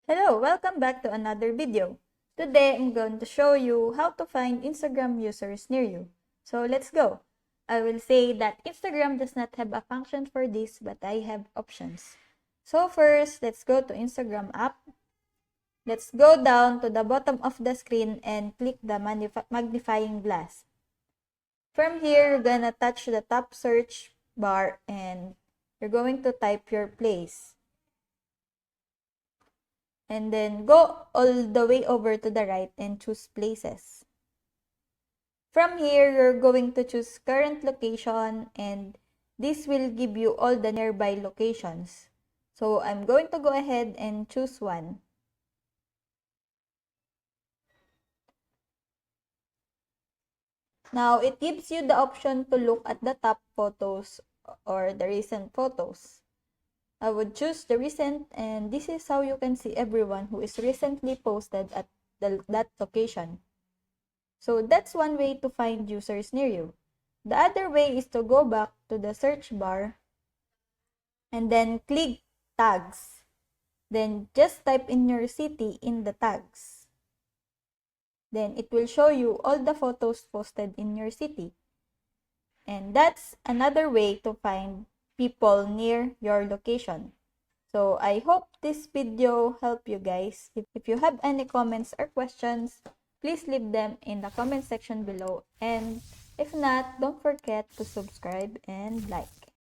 Hello, welcome back to another video. Today, I'm going to show you how to find Instagram users near you. So let's go. I will say that Instagram does not have a function for this, but I have options. So first, let's go to Instagram app. Let's go down to the bottom of the screen and click the magnifying glass. From here, you're gonna touch the top search bar and you're going to type your place. And then go all the way over to the right and choose places. From here, you're going to choose current location and this will give you all the nearby locations. So I'm going to go ahead and choose one. Now, it gives you the option to look at the top photos or the recent photos. I would choose the recent, and this is how you can see everyone who is recently posted at that location. So that's one way to find users near you. The other way is to go back to the search bar and then click tags. Then just type in your city in the tags. Then it will show you all the photos posted in your city. And that's another way to find people near your location. So I hope this video helped you guys. If you have any comments or questions, please leave them in the comment section below. And if not, don't forget to subscribe and like.